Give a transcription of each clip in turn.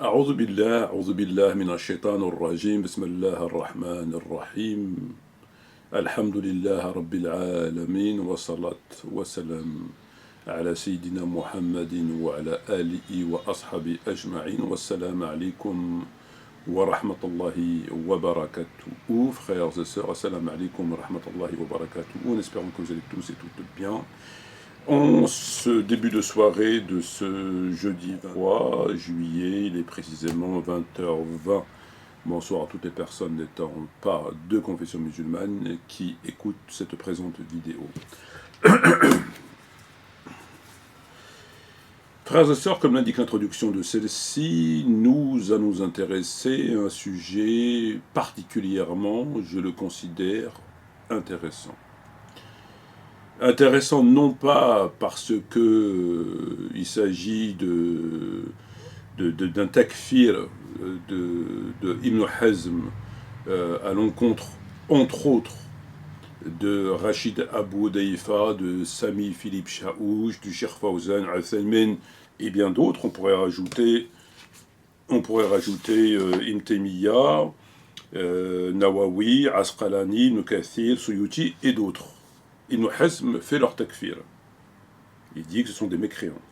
أعوذ بالله من الشيطان الرجيم بسم الله الرحمن الرحيم الحمد لله رب العالمين والصلاة والسلام على سيدنا محمد وعلى آله وأصحابه أجمعين والسلام عليكم ورحمة الله وbarakatuh. Frères et sœurs, assalamu alaikum wa rahmatullahi wa barakatuh. Nous espérons que vous allez tous et toutes bien. En ce début de soirée de ce jeudi 3 juillet, il est précisément 20h20. Bonsoir à toutes les personnes n'étant pas de confession musulmane qui écoutent cette présente vidéo. Frères et sœurs, comme l'indique l'introduction de celle-ci, nous allons nous intéresser à un sujet particulièrement, je le considère, intéressant. Intéressant non pas parce que il s'agit d'un takfir de Ibn Hazm à l'encontre, entre autres, de Rachid Abou Daïfa, de Sami Philippe Chaouch, du Cheikh Fawzan Al-Thaymin et bien d'autres. On pourrait rajouter Ibn Taymiyyah, Nawawi, Asqalani, Ibn Kathir, Suyuti et d'autres. Ibn Hazm fait leur takfir. Il dit que ce sont des mécréants.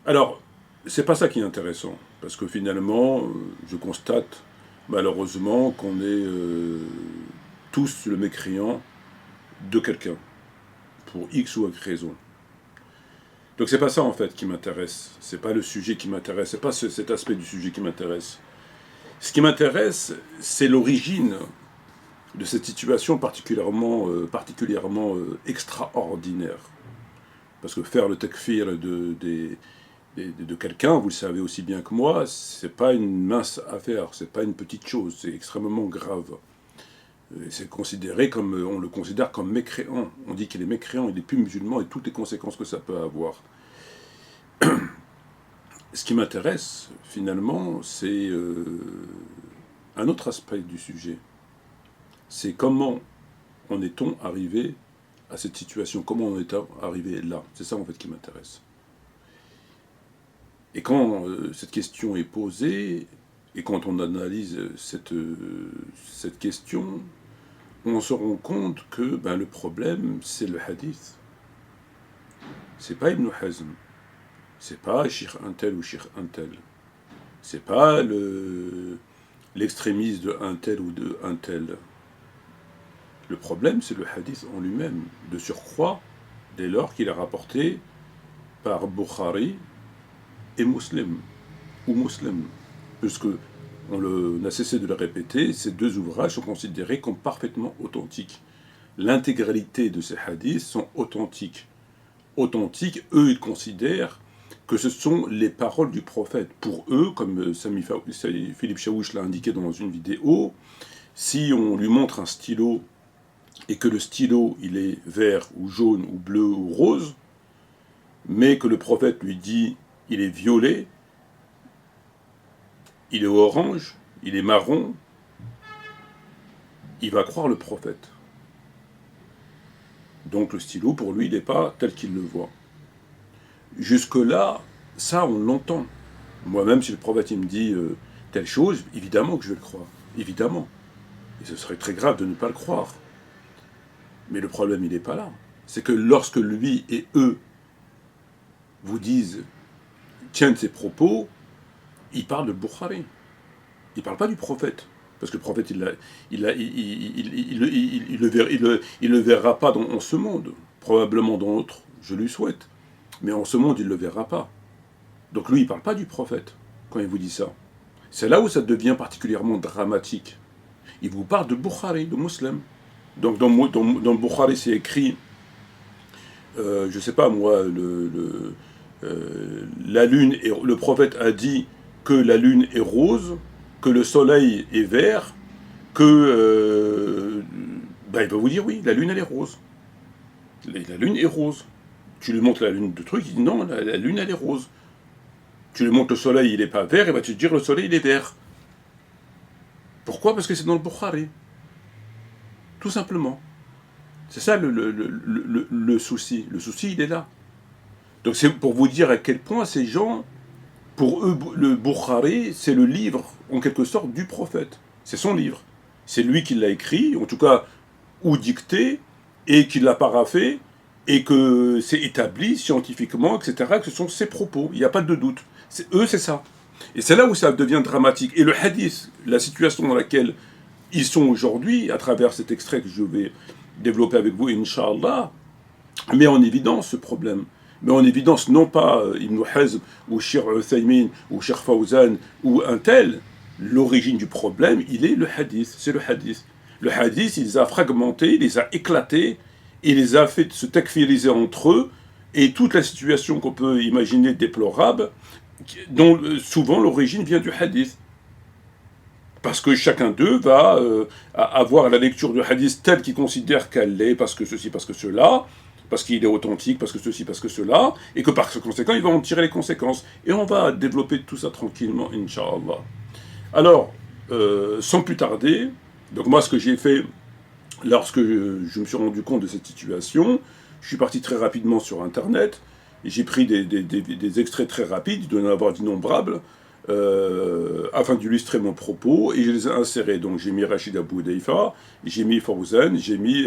Alors, c'est pas ça qui est intéressant, parce que finalement, je constate malheureusement qu'on est tous le mécréant de quelqu'un, pour X ou Y raison. Donc c'est pas ça en fait qui m'intéresse, c'est pas le sujet qui m'intéresse, c'est pas cet aspect du sujet qui m'intéresse. Ce qui m'intéresse, c'est l'origine de cette situation particulièrement extraordinaire. Parce que faire le takfir de quelqu'un, vous le savez aussi bien que moi, c'est pas une mince affaire, c'est pas une petite chose, c'est extrêmement grave. C'est considéré comme, on le considère comme mécréant. On dit qu'il est mécréant, il n'est plus musulman et toutes les conséquences que ça peut avoir. Ce qui m'intéresse, finalement, c'est un autre aspect du sujet. C'est comment en est-on arrivé à cette situation, comment on est arrivé là. C'est ça en fait qui m'intéresse. Et quand cette question est posée, et quand on analyse cette question, on se rend compte que le problème, c'est le hadith. C'est pas Ibn Hazm. C'est pas Cheikh un tel ou Cheikh un tel. C'est pas l'extrémiste de un tel ou de un tel. Le problème, c'est le hadith en lui-même, de surcroît, dès lors qu'il est rapporté par Bukhari et Muslim, ou Muslim, puisque on a cessé de le répéter, ces deux ouvrages sont considérés comme parfaitement authentiques. L'intégralité de ces hadiths sont authentiques. Authentiques, eux, ils considèrent que ce sont les paroles du prophète. Pour eux, comme Philippe Chaouch l'a indiqué dans une vidéo, si on lui montre un stylo et que le stylo, il est vert ou jaune ou bleu ou rose, mais que le prophète lui dit il est violet, il est orange, il est marron, il va croire le prophète. Donc le stylo, pour lui, il n'est pas tel qu'il le voit. Jusque-là, ça, on l'entend. Moi-même, si le prophète il me dit telle chose, évidemment que je vais le croire. Évidemment. Et ce serait très grave de ne pas le croire. Mais le problème, il n'est pas là. C'est que lorsque lui et eux vous disent, tiennent ses propos, ils parlent de Bukhari. Ils ne parlent pas du prophète. Parce que le prophète, il le verra pas en ce monde. Probablement dans l'autre, je lui souhaite. Mais en ce monde, il ne le verra pas. Donc lui, il ne parle pas du prophète quand il vous dit ça. C'est là où ça devient particulièrement dramatique. Il vous parle de Bukhari, de Muslim. Donc dans le Bukhari, c'est écrit, je ne sais pas moi, la lune, le prophète a dit que la lune est rose, que le soleil est vert, que... il va vous dire oui, la lune elle est rose. La lune est rose. Tu lui montres la lune de truc, il dit non, la lune elle est rose. Tu lui montres le soleil, il n'est pas vert, il va te dire le soleil il est vert. Pourquoi ? Parce que c'est dans le Bukhari. Tout simplement. C'est ça le souci. Le souci, il est là. Donc c'est pour vous dire à quel point ces gens Pour eux, le Bukhari, c'est le livre, en quelque sorte, du prophète. C'est son livre. C'est lui qui l'a écrit, en tout cas, ou dicté, et qui l'a paraphé, et que c'est établi scientifiquement, etc., que ce sont ses propos. Il n'y a pas de doute. Eux, c'est ça. Et c'est là où ça devient dramatique. Et le hadith, la situation dans laquelle ils sont aujourd'hui, à travers cet extrait que je vais développer avec vous, Inch'Allah, met en évidence ce problème. Mais en évidence, non pas Ibn Hazm, ou Cheikh Uthaymin, ou Cheikh Fawzan, ou un tel. L'origine du problème, il est le hadith. C'est le hadith. Le hadith, il les a fragmentés, il les a éclatés, il les a fait se takfiriser entre eux, et toute la situation qu'on peut imaginer déplorable, dont souvent l'origine vient du hadith. Parce que chacun d'eux va avoir la lecture du hadith telle qu'il considère qu'elle l'est, parce que ceci, parce que cela, parce qu'il est authentique, parce que ceci, parce que cela, et que par conséquent, il va en tirer les conséquences. Et on va développer tout ça tranquillement, Inch'Allah. Alors, sans plus tarder, donc moi ce que j'ai fait, lorsque je me suis rendu compte de cette situation, je suis parti très rapidement sur Internet, et j'ai pris des extraits très rapides, il doit y en avoir d'innombrables, afin d'illustrer mon propos, et je les ai insérés. Donc j'ai mis Rachid Abou Deifa, j'ai mis Fawzan, j'ai mis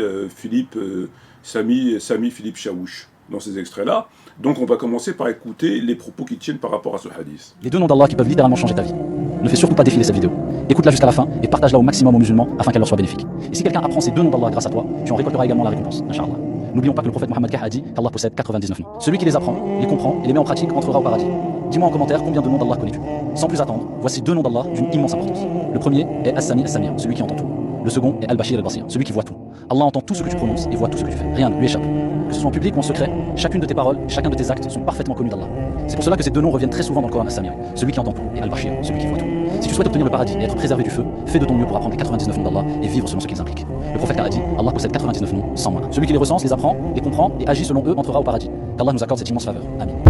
Sami Philippe Chaouch dans ces extraits-là. Donc on va commencer par écouter les propos qui tiennent par rapport à ce hadith. Les deux noms d'Allah qui peuvent littéralement changer ta vie. Ne fais surtout pas défiler cette vidéo. Écoute-la jusqu'à la fin et partage-la au maximum aux musulmans afin qu'elle leur soit bénéfique. Et si quelqu'un apprend ces deux noms d'Allah grâce à toi, tu en récolteras également la récompense, Inch'Allah. N'oublions pas que le prophète Mohammed a dit qu'Allah possède 99 noms. Celui qui les apprend, les comprend et les met en pratique entrera au paradis. Dis-moi en commentaire combien de noms d'Allah connais-tu. Sans plus attendre, voici deux noms d'Allah d'une immense importance. Le premier est As-Sami As-Samir, celui qui entend tout. Le second est Al-Bashir Al-Basir, celui qui voit tout. Allah entend tout ce que tu prononces et voit tout ce que tu fais. Rien ne lui échappe. Que ce soit en public ou en secret, chacune de tes paroles, chacun de tes actes sont parfaitement connus d'Allah. C'est pour cela que ces deux noms reviennent très souvent dans le Coran As-Samir, celui qui entend tout, et Al-Bashir, celui qui voit tout. Si tu souhaites obtenir le paradis et être préservé du feu, fais de ton mieux pour apprendre les 99 noms d'Allah et vivre selon ce qu'ils impliquent. Le prophète a dit, Allah possède 99 noms sans main. Celui qui les recense, les apprend, les comprend et agit selon eux entrera au paradis. Qu'Allah nous accorde cette immense faveur. Amin.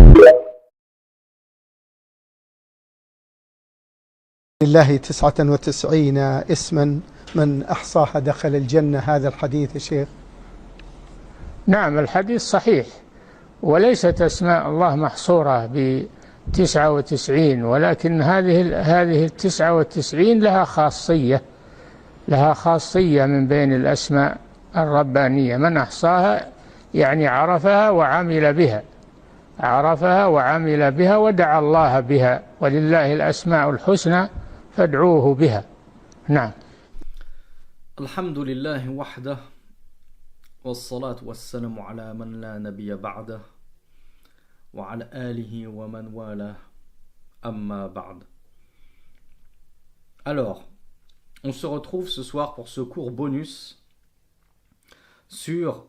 لله 99 اسما من أحصاها دخل الجنة. هذا الحديث يا شيخ. نعم، الحديث صحيح، وليست أسماء الله محصورة ب99، ولكن هذه 99 لها خاصية من بين الأسماء الربانية. من أحصاها يعني عرفها وعمل بها ودعا الله بها، ولله الأسماء الحسنى فادعوه بها. نعم. الحمد لله وحده والصلاة والسلام على من لا نبي بعده وعلى آله ومن والاه أما بعد. Alors, on se retrouve ce soir pour ce cours bonus sur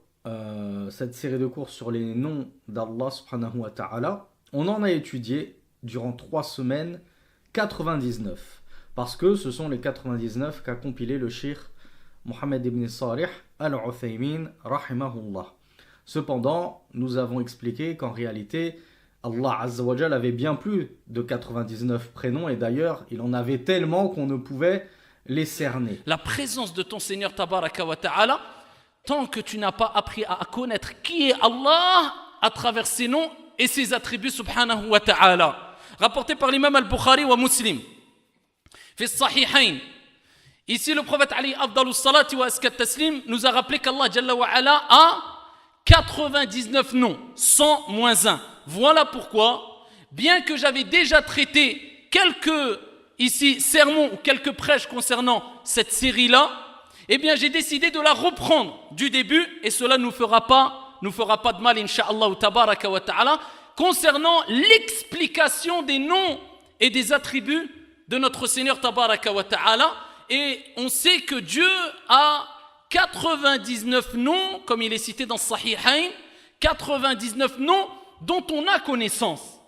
cette série de cours sur les noms d'Allah subhanahu wa ta'ala. On en a étudié durant 3 semaines 99, parce que ce sont les 99 qu'a compilé le cheikh Mohammed ibn Salih al-Uthaymin rahimahullah. Cependant, nous avons expliqué qu'en réalité, Allah Azza wa Jal avait bien plus de 99 prénoms, et d'ailleurs, il en avait tellement qu'on ne pouvait les cerner. La présence de ton Seigneur Tabaraka wa Ta'ala, tant que tu n'as pas appris à connaître qui est Allah à travers ses noms et ses attributs subhanahu wa ta'ala. Rapporté par l'imam al-Bukhari wa Muslim. Fi sahihain. Ici, le prophète Ali afdalus salati wa askat taslim nous a rappelé qu'Allah Jalla wa Ala a 99 noms, 100 moins 1. Voilà pourquoi, bien que j'avais déjà traité quelques ici sermons ou quelques prêches concernant cette série-là, eh bien j'ai décidé de la reprendre du début, et cela ne nous fera pas de mal, incha'Allah tabaraka wa ta'ala, concernant l'explication des noms et des attributs de notre Seigneur tabaraka wa ta'ala. Et on sait que Dieu a 99 noms, comme il est cité dans Sahihain, 99 noms dont on a connaissance.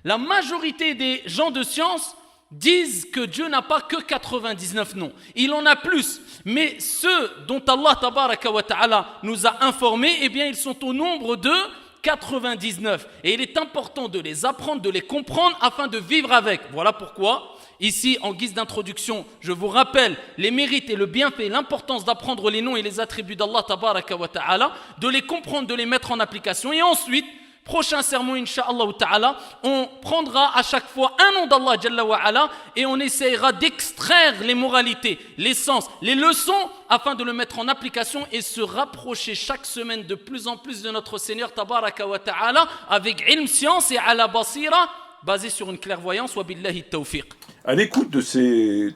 La majorité des gens de science disent que Dieu n'a pas que 99 noms. Il en a plus. Mais ceux dont Allah tabaraka wa ta'ala nous a informés, eh bien ils sont au nombre de 99. Et il est important de les apprendre, de les comprendre afin de vivre avec. Voilà pourquoi, ici en guise d'introduction, je vous rappelle les mérites et le bienfait, l'importance d'apprendre les noms et les attributs d'Allah tabaraka wa ta'ala, de les comprendre, de les mettre en application. Et ensuite, prochain sermon, Inch'Allah ta'ala, on prendra à chaque fois un nom d'Allah Jalla wa Ala et on essaiera d'extraire les moralités, les sens, les leçons afin de le mettre en application et se rapprocher chaque semaine de plus en plus de notre Seigneur Tabaraka wa ta'ala avec ilm, science et ala basira basé sur une clairvoyance wa billahi tawfiq. À l'écoute de ces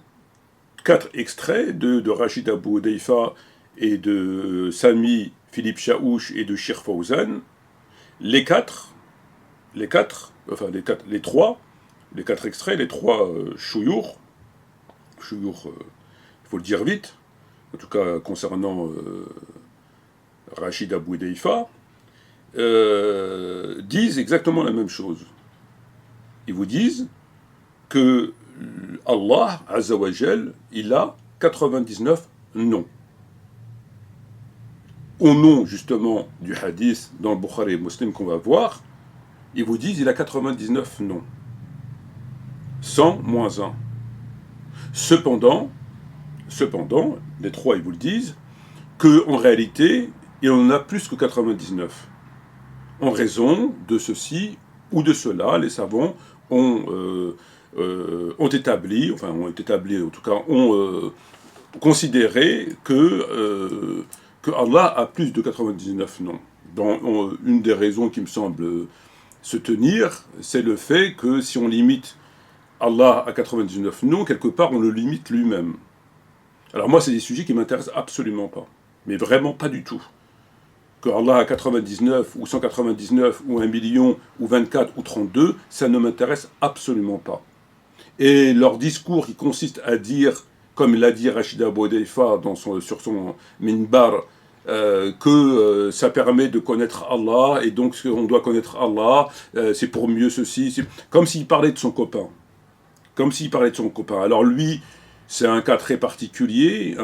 4 extraits de Rachid Abou Hudayfa et de Sami Philippe Chaouch et de Shir Fawzan, les 4 extraits, les 3 chouyours, il faut le dire vite, en tout cas concernant Rachid Abou Hudayfa, disent exactement la même chose. Ils vous disent que Allah, Azza wa Jal, il a 99 noms. Au nom, justement, du hadith dans le Bukhari et Muslim qu'on va voir, ils vous disent qu'il a 99 noms. 100 moins 1. Cependant, les 3, ils vous le disent, qu'en réalité, il en a plus que 99. En raison de ceci ou de cela, les savants ont établi, en tout cas, ont considéré que Allah a plus de 99 noms. Une des raisons qui me semble se tenir, c'est le fait que si on limite Allah à 99 noms, quelque part on le limite lui-même. Alors moi, c'est des sujets qui ne m'intéressent absolument pas, mais vraiment pas du tout. Que Allah a 99 ou 199 ou 1 million ou 24 ou 32, ça ne m'intéresse absolument pas. Et leur discours qui consiste à dire, comme l'a dit Rachid Abou Hudayfa sur son minbar, que ça permet de connaître Allah, et donc on doit connaître Allah, c'est pour mieux ceci, comme s'il parlait de son copain. Alors lui, c'est un cas très particulier,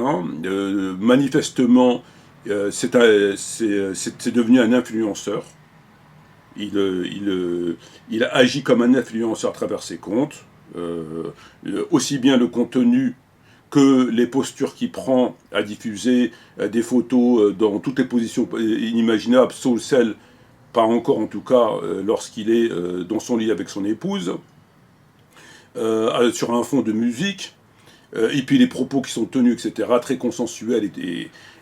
manifestement, c'est devenu un influenceur. Il agit comme un influenceur à travers ses comptes, aussi bien le contenu que les postures qu'il prend à diffuser des photos dans toutes les positions inimaginables, sauf celles, pas encore en tout cas, lorsqu'il est dans son lit avec son épouse, sur un fond de musique, et puis les propos qui sont tenus, etc., très consensuels,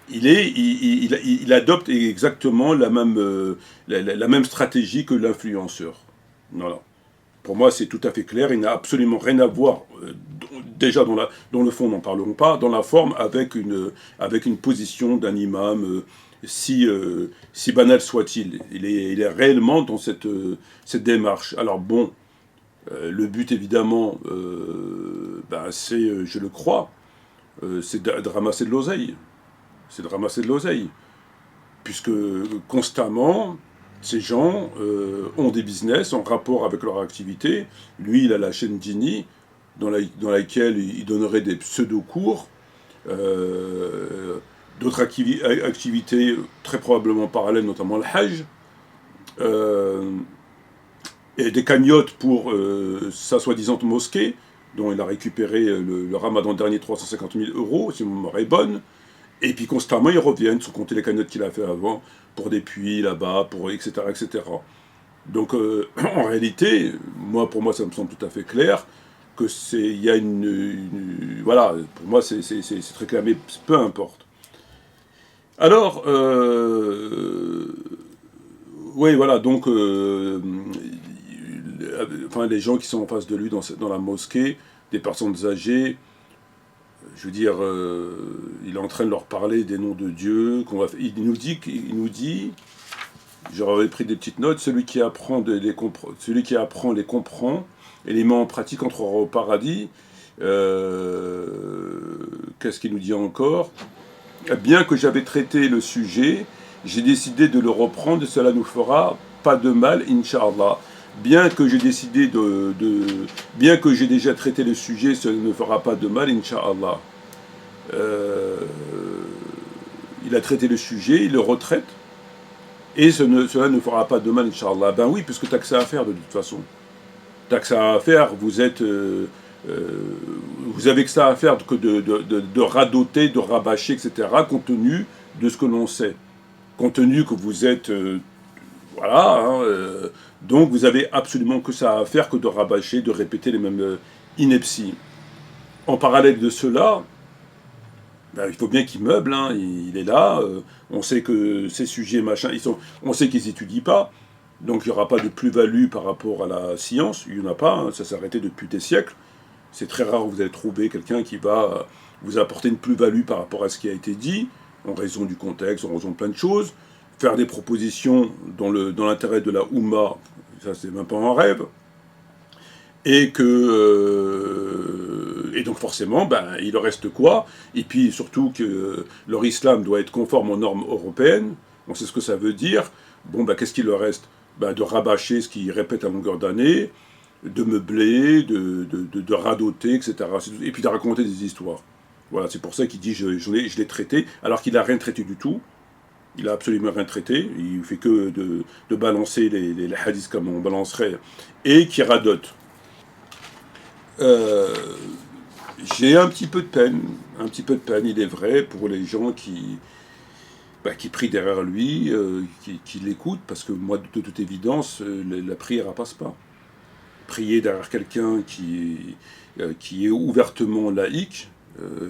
il adopte exactement la même stratégie que l'influenceur. Voilà. Pour moi, c'est tout à fait clair. Il n'a absolument rien à voir, déjà dans le fond, n'en parlons pas, dans la forme, avec une position d'un imam, si banal soit-il. Il est réellement dans cette démarche. Alors bon, le but, évidemment, c'est, je le crois, c'est de ramasser de l'oseille. Puisque constamment, ces gens ont des business en rapport avec leur activité. Lui, il a la chaîne Dini, dans laquelle il donnerait des pseudo-cours, d'autres activités très probablement parallèles, notamment le Hajj, et des cagnottes pour sa soi-disant mosquée, dont il a récupéré le ramadan dernier 350 000 €, si ma mémoire est bonne. Et puis constamment, ils reviennent, sans compter les cagnottes qu'il a fait avant, pour des puits là-bas, etc., etc. Donc, en réalité, pour moi, ça me semble tout à fait clair que il y a voilà, pour moi, c'est très clair, mais peu importe. Alors, oui, voilà, donc, les gens qui sont en face de lui dans la mosquée, des personnes âgées, je veux dire, il est en train de leur parler des noms de Dieu. Il nous dit, j'aurais pris des petites notes, celui qui apprend les comprend et les met en pratique entrera au paradis. Qu'est-ce qu'il nous dit encore ? Bien que j'avais traité le sujet, j'ai décidé de le reprendre et cela nous fera pas de mal, Inch'Allah. Bien que j'ai déjà traité le sujet, cela ne fera pas de mal, Inch'Allah. Il a traité le sujet, il le retraite, et cela ne fera pas de mal, Inch'Allah. Ben oui, puisque t'as que ça à faire de toute façon. T'as que ça à faire, vous avez que ça à faire que de radoter, de rabâcher, etc., compte tenu de ce que l'on sait. Compte tenu que vous êtes Voilà, hein, donc vous avez absolument que ça à faire que de rabâcher, de répéter les mêmes inepties. En parallèle de cela, ben, il faut bien qu'il meuble, hein, il est là, on sait que ces sujets, machin, on sait qu'ils n'étudient pas, donc il n'y aura pas de plus-value par rapport à la science, il n'y en a pas, hein, ça s'est arrêté depuis des siècles. C'est très rare que vous allez trouver quelqu'un qui va vous apporter une plus-value par rapport à ce qui a été dit, en raison du contexte, en raison de plein de choses. Faire des propositions dans l'intérêt de la Oumma, ça c'est même pas un rêve. Et donc forcément, ben, il leur reste quoi? Et puis surtout que leur islam doit être conforme aux normes européennes. On sait ce que ça veut dire. Bon, ben, qu'est-ce qu'il leur reste? Ben, de rabâcher ce qu'ils répètent à longueur d'année, de meubler, de radoter, etc. Et puis de raconter des histoires. Voilà, c'est pour ça qu'il dit je l'ai traité, alors qu'il n'a rien traité du tout. Il n'a absolument rien traité. Il fait que de balancer les hadiths comme on balancerait, et qui radote. J'ai un petit peu de peine, il est vrai, pour les gens qui prient derrière lui, qui l'écoutent, parce que moi, de toute évidence, la prière ne passe pas. Prier derrière quelqu'un qui est ouvertement laïque,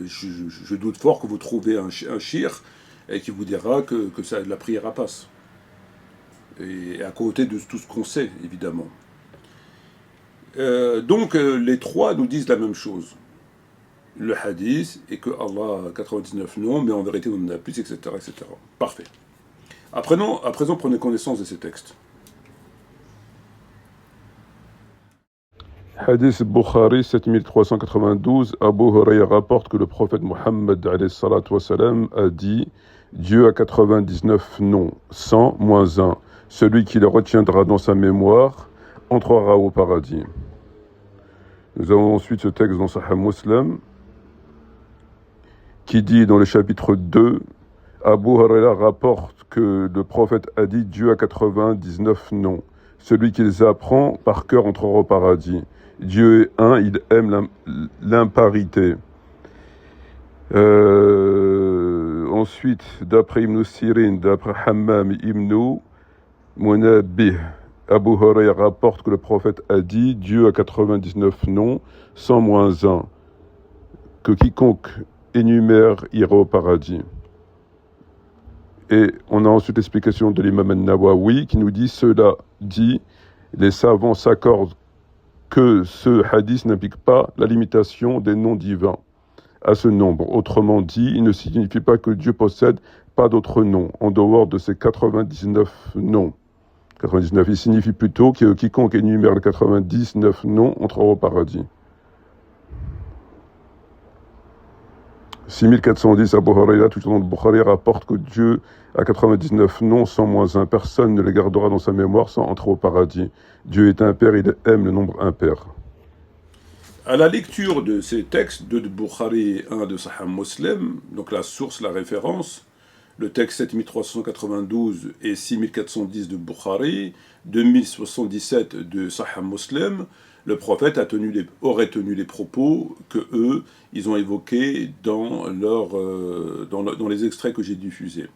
je doute fort que vous trouvez un shir et qui vous dira que la prière passe. Et à côté de tout ce qu'on sait, évidemment. Donc, les trois nous disent la même chose. Le hadith, et que Allah a 99 noms, mais en vérité on en a plus, etc. etc. Parfait. À présent, prenez connaissance de ces textes. Hadith Bukhari 7392, Abu Hurayra rapporte que le prophète Mohammed a dit « Dieu a 99 noms, 100 moins 1. Celui qui les retiendra dans sa mémoire entrera au paradis. » Nous avons ensuite ce texte dans Sahih Muslim qui dit dans le chapitre 2, Abu Hurayra rapporte que le prophète a dit « Dieu a 99 noms. Celui qui les apprend par cœur entrera au paradis. Dieu est un, il aime l'imparité. » Ensuite, d'après Ibn Sirin, d'après Hammam Ibn Munabbih, Abu Hurayra rapporte que le prophète a dit « Dieu a 99 noms, 100 moins 1, que quiconque énumère ira au paradis. » Et on a ensuite l'explication de l'imam al-Nawawi qui nous dit « Cela dit, les savants s'accordent que ce hadith n'implique pas la limitation des noms divins à ce nombre. Autrement dit, il ne signifie pas que Dieu possède pas d'autres noms en dehors de ces 99 noms. 99, il signifie plutôt que quiconque énumère les 99 noms entrera au paradis. 6410, Abu Hurayra, tout au long de Bukhari, rapporte que Dieu a 99 noms, 100 moins 1. Personne ne les gardera dans sa mémoire sans entrer au paradis. Dieu est impair, il aime le nombre impair. À la lecture de ces textes, 2 de Bukhari et 1 de Sahih Muslim, donc la source, la référence, le texte 7392 et 6410 de Bukhari, 2077 de Sahih Muslim, le prophète aurait tenu les propos que eux, ils ont évoqués dans les extraits que j'ai diffusés.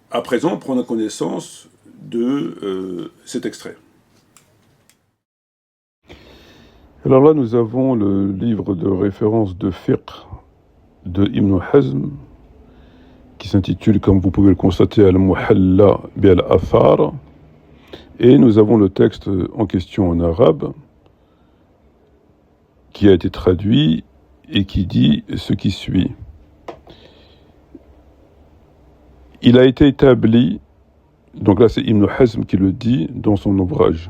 À présent, prenons connaissance de cet extrait. Alors là, nous avons le livre de référence de fiqh de Ibn Hazm, qui s'intitule, comme vous pouvez le constater, Al-Muhalla bi al-Athar, et nous avons le texte en question en arabe, qui a été traduit et qui dit ce qui suit. Il a été établi, donc là c'est Ibn Hazm qui le dit dans son ouvrage,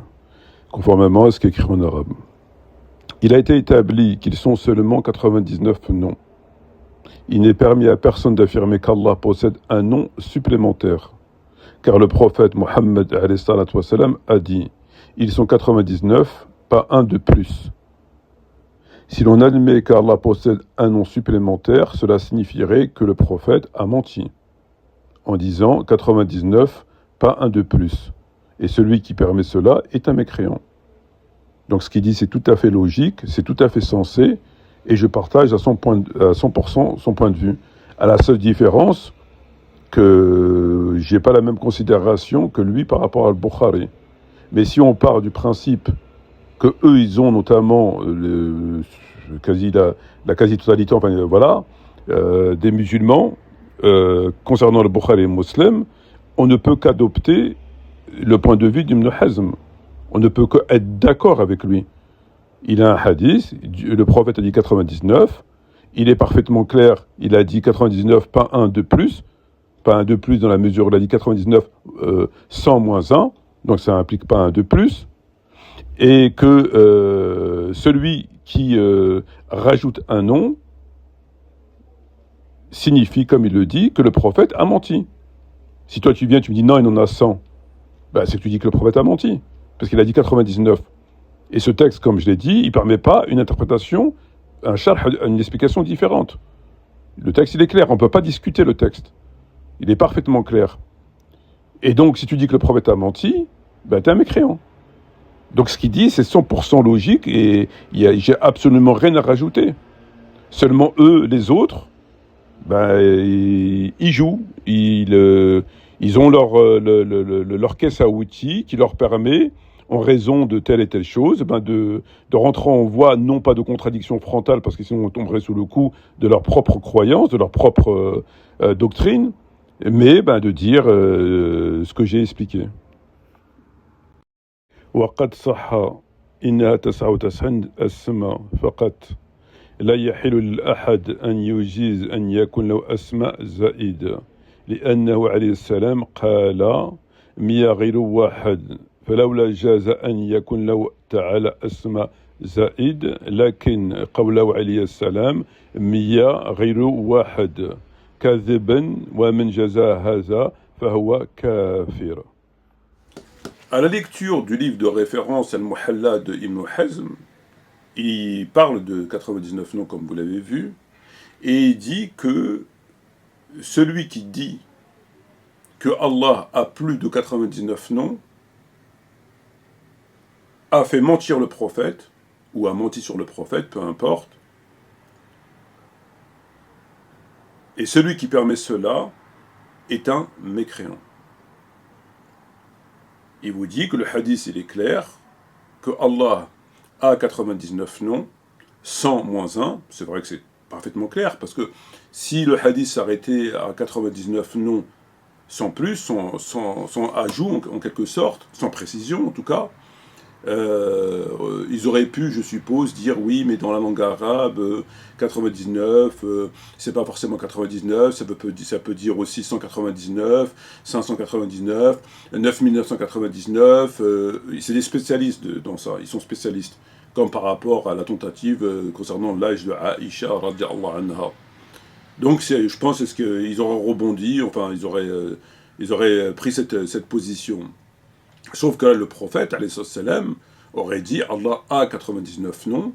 conformément à ce qui est écrit en arabe. Il a été établi qu'ils sont seulement 99 noms. Il n'est permis à personne d'affirmer qu'Allah possède un nom supplémentaire, car le prophète Mohammed a dit « Ils sont 99, pas un de plus ». Si l'on admet qu'Allah possède un nom supplémentaire, cela signifierait que le prophète a menti, en disant 99, pas un de plus. Et celui qui permet cela est un mécréant. Donc ce qu'il dit, c'est tout à fait logique, c'est tout à fait sensé, et je partage à 100% son point de vue. À la seule différence qu'il j'ai pas la même considération que lui par rapport à Al-Bukhari. Mais si on part du principe que eux, ils ont notamment la quasi-totalité, enfin voilà, des musulmans, concernant le Bukhari et Muslim, on ne peut qu'adopter le point de vue d'Ibn Hazm. On ne peut qu'être d'accord avec lui. Il a un hadith, le prophète a dit 99, il est parfaitement clair, il a dit 99, pas un de plus, pas un de plus dans la mesure où il a dit 99, 100 moins 1, donc ça implique pas un de plus, et que celui qui rajoute un nom signifie, comme il le dit, que le prophète a menti. Si toi tu viens, tu me dis non, il en a 100, ben, c'est que tu dis que le prophète a menti, parce qu'il a dit 99. Et ce texte, comme je l'ai dit, il ne permet pas une interprétation, un sharh, une explication différente. Le texte, il est clair, on ne peut pas discuter le texte. Il est parfaitement clair. Et donc, si tu dis que le prophète a menti, ben, tu es un mécréant. Donc, ce qu'il dit, c'est 100% logique et j'ai absolument rien à rajouter. Seulement eux, les autres, ben, ils jouent. Ils ont leur caisse à outils qui leur permet, en raison de telle et telle chose, ben de rentrer en voie, non pas de contradiction frontale, parce que sinon on tomberait sous le coup de leur propre croyance, de leur propre doctrine, mais ben de dire ce que j'ai expliqué. وقد صح إنها 99 أسماء فقط لا يحل للأحد أن يجيز أن يكون له أسماء زائدة لأنه عليه السلام قال 100 غير واحد فلولا جاز أن يكون له تعالى أسماء زائد لكن قوله عليه السلام 100 غير واحد كذبا ومن جزى هذا فهو كافر. À la lecture du livre de référence Al-Muhalla de Ibn Hazm, il parle de 99 noms comme vous l'avez vu, et il dit que celui qui dit que Allah a plus de 99 noms a fait mentir le prophète, ou a menti sur le prophète, peu importe, et celui qui permet cela est un mécréant. Il vous dit que le hadith il est clair, que Allah a 99 noms, 100 moins 1, c'est vrai que c'est parfaitement clair, parce que si le hadith s'arrêtait à 99 noms sans plus, sans ajout en quelque sorte, sans précision en tout cas, ils auraient pu, je suppose, dire oui, mais dans la langue arabe, 99, c'est pas forcément 99, ça peut dire aussi 199, 599, 9999, c'est des spécialistes dans ça, ils sont spécialistes, comme par rapport à la tentative concernant l'âge de Aïcha radiallahu anha. Donc je pense qu'ils auraient rebondi, enfin ils auraient pris cette position. Sauf que le prophète, alayhi salam, aurait dit Allah a 99 noms,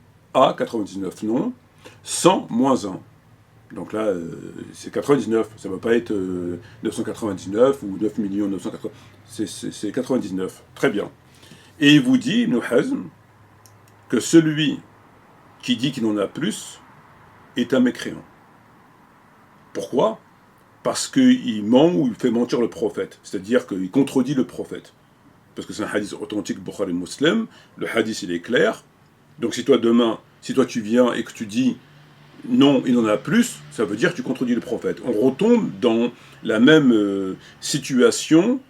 100 moins 1. Donc là, c'est 99, ça ne va pas être 999 ou 9 980, c'est 99. Très bien. Et il vous dit, Ibn Hazm, que celui qui dit qu'il en a plus est un mécréant. Pourquoi ? Parce qu'il ment ou il fait mentir le prophète, c'est-à-dire qu'il contredit le prophète. Parce que c'est un hadith authentique Bukhari Muslim, le hadith il est clair, donc si toi tu viens et que tu dis non, il en a plus, ça veut dire que tu contredis le prophète. On retombe dans la même situation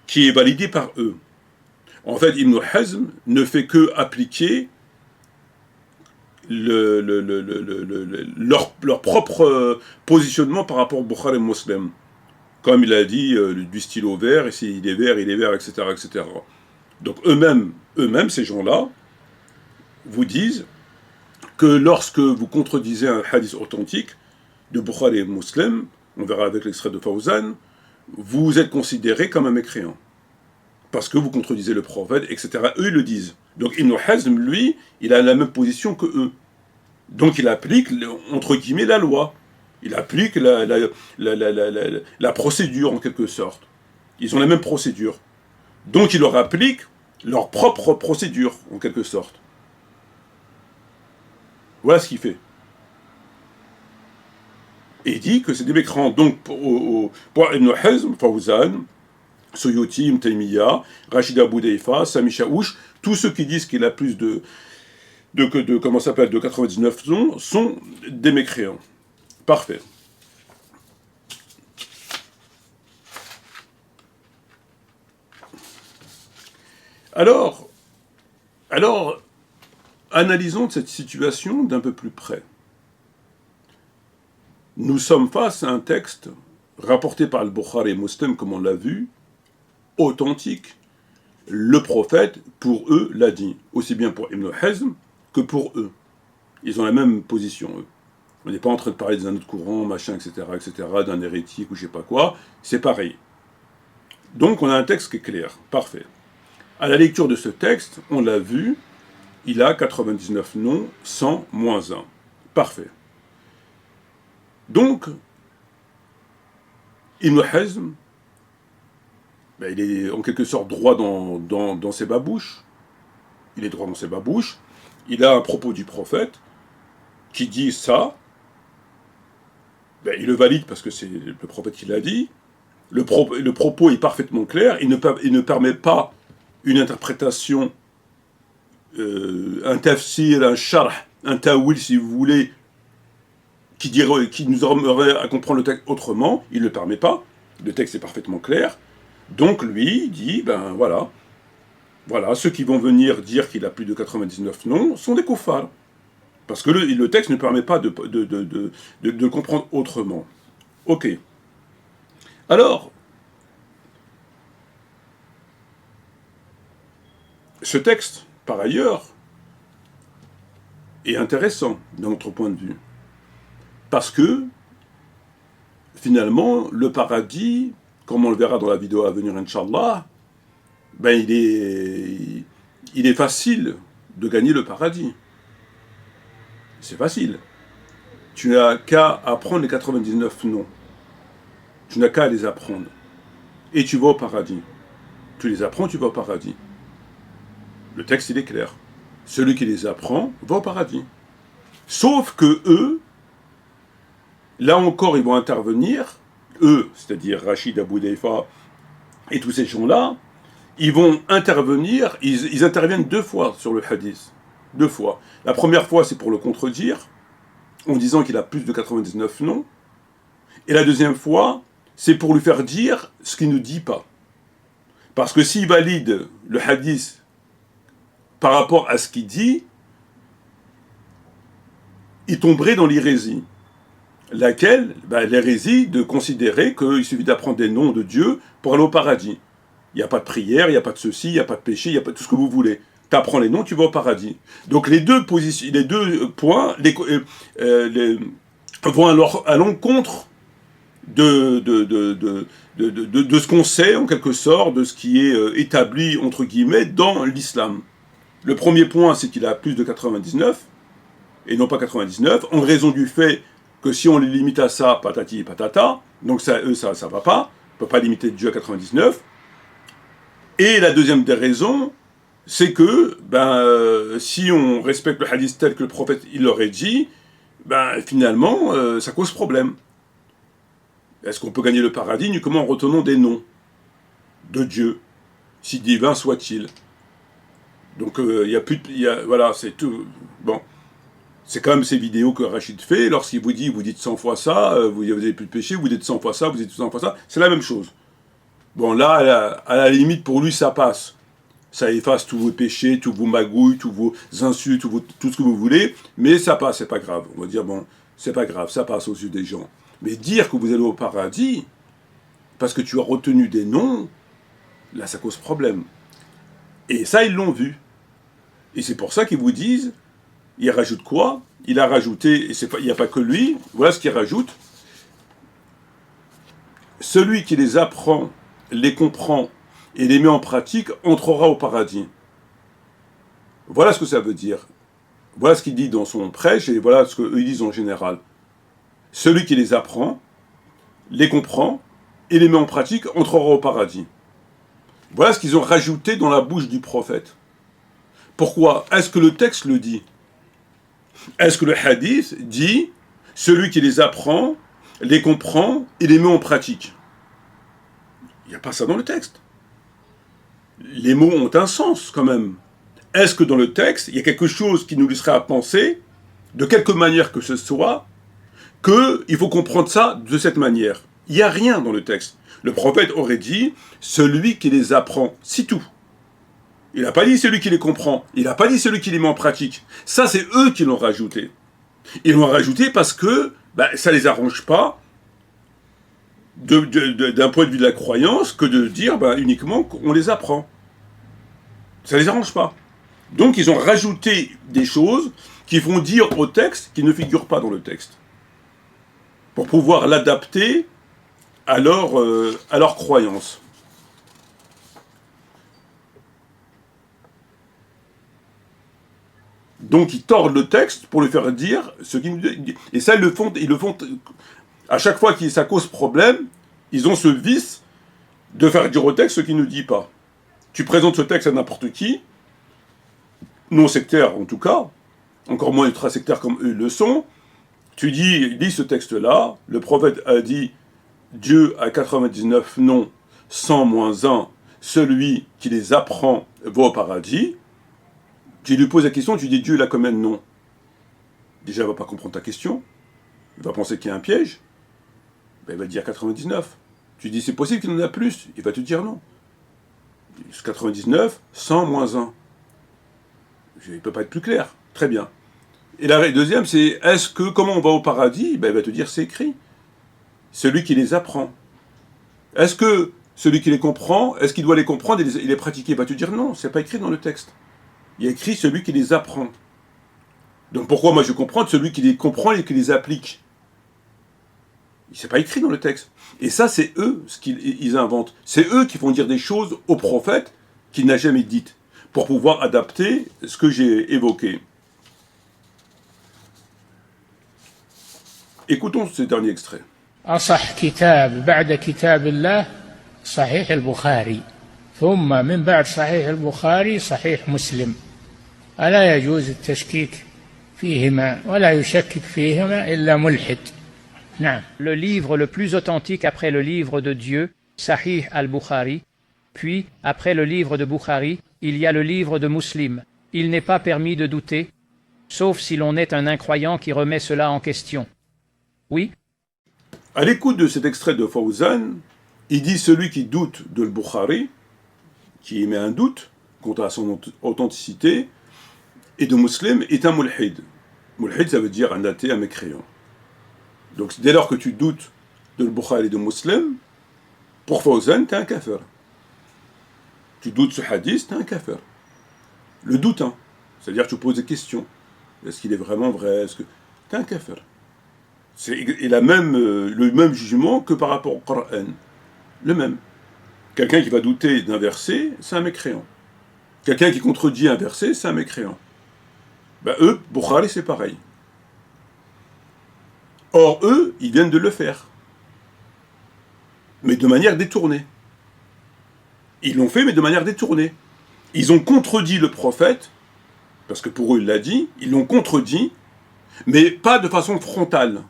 qui est validée par eux. En fait, Ibn Hazm ne fait que appliquer leur propre positionnement par rapport au Bukhari Muslim. Comme il a dit, du stylo vert, et s'il est vert, etc., etc. Donc eux-mêmes, ces gens-là, vous disent que lorsque vous contredisez un hadith authentique de Bukhari et Muslim, on verra avec l'extrait de Fawzan, vous êtes considéré comme un mécréant. Parce que vous contredisez le prophète, etc. Eux, ils le disent. Donc Ibn Hazm, lui, il a la même position que eux. Donc il applique, entre guillemets, la loi. Il applique la procédure, en quelque sorte. Ils ont la même procédure. Donc il leur applique leur propre procédure, en quelque sorte. Voilà ce qu'il fait. Et il dit que c'est des mécréants. Donc, pour Ibn Hazm, Fawzan, Suyuti, Ibn Taymiyyah, Rachid Abu Deifa, Sami Chaouch, tous ceux qui disent qu'il a plus de 99 noms, sont des mécréants. Parfait. Alors, analysons cette situation d'un peu plus près. Nous sommes face à un texte rapporté par le Bukhari et Muslim, comme on l'a vu, authentique. Le prophète, pour eux, l'a dit, aussi bien pour Ibn Hazm que pour eux. Ils ont la même position, eux. On n'est pas en train de parler d'un autre courant, machin, etc., d'un hérétique ou je sais pas quoi. C'est pareil. Donc, on a un texte qui est clair, parfait. À la lecture de ce texte, on l'a vu, il a 99 noms, 100 moins 1. Parfait. Donc, Ibn Hazm, il est en quelque sorte droit dans ses babouches. Il est droit dans ses babouches. Il a un propos du prophète qui dit ça. Il le valide parce que c'est le prophète qui l'a dit. Le propos est parfaitement clair. Il ne permet pas une interprétation, un tafsir, un sharh, un ta'wil si vous voulez, qui nous aurait à comprendre le texte autrement. Il ne le permet pas. Le texte est parfaitement clair. Donc lui, il dit, voilà, ceux qui vont venir dire qu'il a plus de 99 noms sont des koufars. Parce que le texte ne permet pas de le comprendre autrement. Ok. Alors, ce texte, par ailleurs, est intéressant d'un autre point de vue. Parce que, finalement, le paradis, comme on le verra dans la vidéo à venir, Inch'Allah, il est facile de gagner le paradis. C'est facile. Tu n'as qu'à apprendre les 99 noms. Tu n'as qu'à les apprendre. Et tu vas au paradis. Tu les apprends, tu vas au paradis. Le texte, il est clair. Celui qui les apprend va au paradis. Sauf que eux, là encore, ils vont intervenir. Eux, c'est-à-dire Rachid Abu Deifa et tous ces gens-là, ils vont intervenir, ils interviennent 2 fois sur le hadith. 2 fois. La première fois, c'est pour le contredire, en disant qu'il a plus de 99 noms. Et la deuxième fois, c'est pour lui faire dire ce qu'il ne dit pas. Parce que s'il valide le hadith par rapport à ce qu'il dit, il tomberait dans l'hérésie. Laquelle, l'hérésie de considérer qu'il suffit d'apprendre des noms de Dieu pour aller au paradis. Il n'y a pas de prière, il n'y a pas de ceci, il n'y a pas de péché, il n'y a pas de tout ce que vous voulez. Tu apprends les noms, tu vas au paradis. Donc les deux points vont alors à l'encontre de ce qu'on sait, en quelque sorte, de ce qui est établi, entre guillemets, dans l'islam. Le premier point, c'est qu'il a plus de 99, et non pas 99, en raison du fait que si on les limite à ça, patati et patata, donc ça va pas, on ne peut pas limiter Dieu à 99. Et la deuxième des raisons, c'est que, si on respecte le hadith tel que le prophète il l'aurait dit, finalement, ça cause problème. Est-ce qu'on peut gagner le paradis uniquement en retenant des noms de Dieu, si divin soit-il? Donc, voilà, c'est tout. Bon. C'est quand même ces vidéos que Rachid fait, lorsqu'il vous dit, vous dites 100 fois ça, vous n'avez plus de péché, vous dites 100 fois ça, vous dites 100 fois ça, c'est la même chose. Bon, là, à la limite, pour lui, ça passe. Ça efface tous vos péchés, tous vos magouilles, tous vos insultes, tout ce que vous voulez, mais ça passe, c'est pas grave. On va dire, bon, c'est pas grave, ça passe aux yeux des gens. Mais dire que vous allez au paradis, parce que tu as retenu des noms, là, ça cause problème. Et ça, ils l'ont vu. Et c'est pour ça qu'ils vous disent, il rajoute quoi? Il a rajouté, et il n'y a pas que lui, voilà ce qu'il rajoute. Celui qui les apprend, les comprend et les met en pratique entrera au paradis. Voilà ce que ça veut dire. Voilà ce qu'il dit dans son prêche et voilà ce qu'eux disent en général. Celui qui les apprend, les comprend et les met en pratique entrera au paradis. Voilà ce qu'ils ont rajouté dans la bouche du prophète. Pourquoi? Est-ce que le texte le dit? Est-ce que le hadith dit celui qui les apprend, les comprend et les met en pratique. Il n'y a pas ça dans le texte. Les mots ont un sens quand même. Est-ce que dans le texte, il y a quelque chose qui nous laisserait à penser, de quelque manière que ce soit, qu'il faut comprendre ça de cette manière? Il n'y a rien dans le texte. Le prophète aurait dit « celui qui les apprend », c'est tout. Il n'a pas dit celui qui les comprend, il n'a pas dit celui qui les met en pratique. Ça, c'est eux qui l'ont rajouté. Ils l'ont rajouté parce que ça ne les arrange pas d'un point de vue de la croyance que de dire uniquement qu'on les apprend. Ça ne les arrange pas. Donc ils ont rajouté des choses qui vont dire au texte qui ne figurent pas dans le texte, pour pouvoir l'adapter à leur croyance. Donc ils tordent le texte pour lui faire dire ce qu'ils nous disent. Et ça, ils le font à chaque fois que ça cause problème, ils ont ce vice de faire dire au texte ce qu'il ne dit pas. Tu présentes ce texte à n'importe qui, non sectaire en tout cas, encore moins ultra-sectaire comme eux le sont, tu dis, lis ce texte-là, le prophète a dit, Dieu a 99 noms, 100 moins 1, celui qui les apprend va au paradis. Tu lui poses la question, tu dis Dieu il a combien de noms? Déjà il ne va pas comprendre ta question, il va penser qu'il y a un piège, il va te dire 99. Tu dis c'est possible qu'il en a plus, il va te dire non. 99, 100 moins 1. Il ne peut pas être plus clair, très bien. Et la deuxième c'est, comment on va au paradis? Il va te dire c'est écrit, celui qui les apprend. Est-ce que celui qui les comprend, est-ce qu'il doit les comprendre et les pratiquer? Il va te dire non, c'est pas écrit dans le texte. Il y a écrit celui qui les apprend. Donc pourquoi moi je comprends celui qui les comprend et qui les applique? C'est pas écrit dans le texte. Et ça, c'est eux ce qu'ils inventent. C'est eux qui font dire des choses au prophète qu'il n'a jamais dites, pour pouvoir adapter ce que j'ai évoqué. Écoutons ce dernier extrait. أصح كتاب بعد كتاب الله صحيح البخاري ثم من بعد صحيح البخاري صحيح مسلم ألا يجوز التشكيك فيهما ولا يشكك فيهما إلا ملحد. نعم. Le livre le plus authentique après le livre de Dieu, Sahih al-Bukhari, puis après le livre de Bukhari, il y a le livre de Muslim. Il n'est pas permis de douter, sauf si l'on est un incroyant qui remet cela en question. Oui. À l'écoute de cet extrait de Fawzan, il dit celui qui doute de Bukhari, qui émet un doute quant à son authenticité, et de Muslim est un mulhid. Mulhid, ça veut dire un athée, un mécréant. Donc dès lors que tu doutes de Bukhari et de Muslim, pour Fawzan, tu es un kafir. Tu doutes ce hadith, tu es un kafir. Le doute, c'est-à-dire que tu poses des questions. Est-ce qu'il est vraiment vrai? Tu es un kafir. Il a le même jugement que par rapport au Coran. Le même. Quelqu'un qui va douter d'un verset, c'est un mécréant. Quelqu'un qui contredit un verset, c'est un mécréant. Eux, Bukhari, c'est pareil. Or, eux, ils viennent de le faire. Mais de manière détournée. Ils l'ont fait, mais de manière détournée. Ils ont contredit le prophète, parce que pour eux, il l'a dit, ils l'ont contredit, mais pas de façon frontale.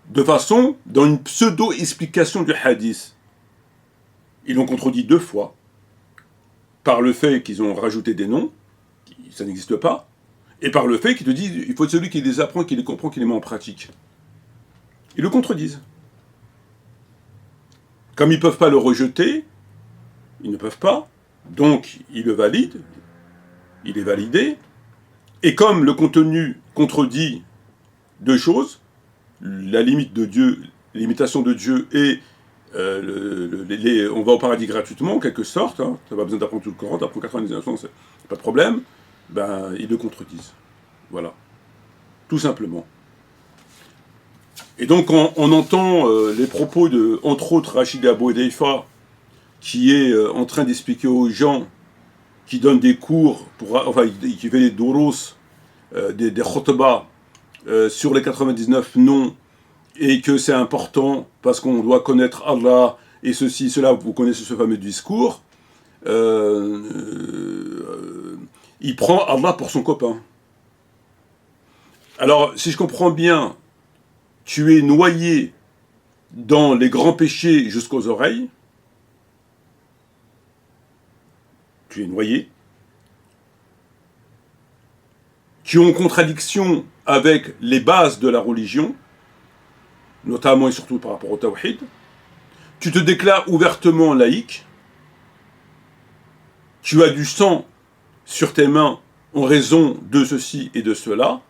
De façon, dans une pseudo-explication du hadith. Ils l'ont contredit 2 fois, par le fait qu'ils ont rajouté des noms, ça n'existe pas, et par le fait qu'ils te disent, il faut celui qui les apprend, qui les comprend, qui les met en pratique. Ils le contredisent. Comme ils ne peuvent pas le rejeter, ils ne peuvent pas, donc ils le valident, il est validé, et comme le contenu contredit 2 choses, la limite de Dieu, l'imitation de Dieu et on va au paradis gratuitement en quelque sorte, ça n'a pas besoin d'apprendre tout le Coran, d'apprendre 99 ans, c'est pas de problème, ils le contredisent. Voilà. Tout simplement. Et donc on entend les propos de, entre autres, Rachid Abou Edeifa, qui est en train d'expliquer aux gens qui donnent des cours, qui fait des douros, des khutbahs sur les 99 noms, et que c'est important parce qu'on doit connaître Allah, et ceci, cela, vous connaissez ce fameux discours, il prend Allah pour son copain. Alors, si je comprends bien, tu es noyé dans les grands péchés jusqu'aux oreilles, tu es noyé, qui ont contradiction avec les bases de la religion, notamment et surtout par rapport au tawhid, tu te déclares ouvertement laïque, tu as du sang sur tes mains en raison de ceci et de cela,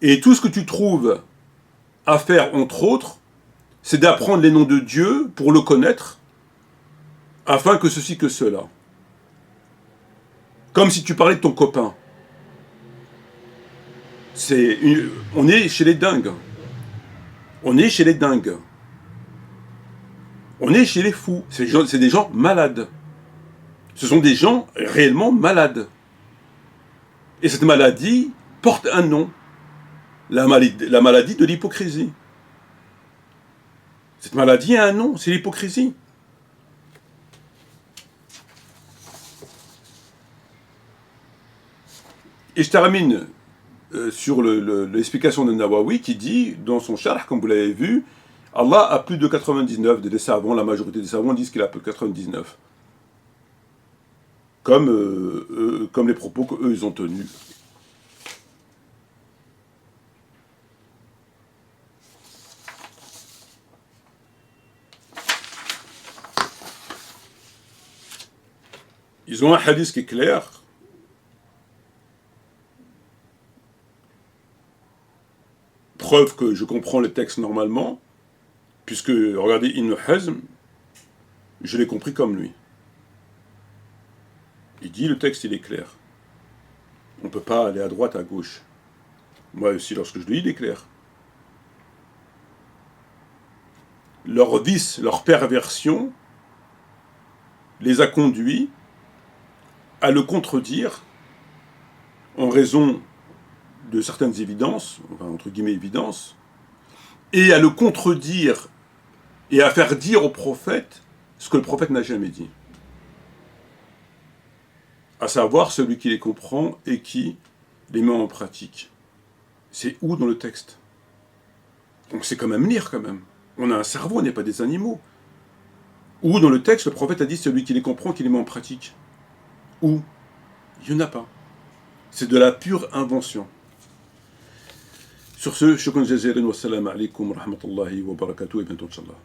et tout ce que tu trouves à faire, entre autres, c'est d'apprendre les noms de Dieu pour le connaître, afin que ceci, que cela. Comme si tu parlais de ton copain. On est chez les dingues. On est chez les dingues. On est chez les fous. C'est des gens malades. Ce sont des gens réellement malades. Et cette maladie porte un nom. La maladie de l'hypocrisie. Cette maladie a un nom, c'est l'hypocrisie. Et je termine sur l'explication de Nawawi qui dit, dans son charh, comme vous l'avez vu, Allah a plus de 99, des savants, la majorité des savants disent qu'il a plus de 99. Comme les propos qu'eux ils ont tenus. Ils ont un hadith qui est clair. Preuve que je comprends le texte normalement, puisque, regardez, Ibn Hazm, je l'ai compris comme lui. Il dit, le texte, il est clair. On ne peut pas aller à droite, à gauche. Moi aussi, lorsque je le lis, il est clair. Leur vice, leur perversion, les a conduits à le contredire en raison de certaines évidences, enfin entre guillemets évidences, et à le contredire et à faire dire au prophète ce que le prophète n'a jamais dit. À savoir celui qui les comprend et qui les met en pratique. C'est où dans le texte? Donc c'est quand même lire quand même. On a un cerveau, on n'est pas des animaux. Où dans le texte le prophète a dit celui qui les comprend, qui les met en pratique? Où? Il n'y en a pas. C'est de la pure invention. Sur ce, shukran jazilan wa salam alaikum wa rahmatullahi wa barakatuh et bientôt inshallah.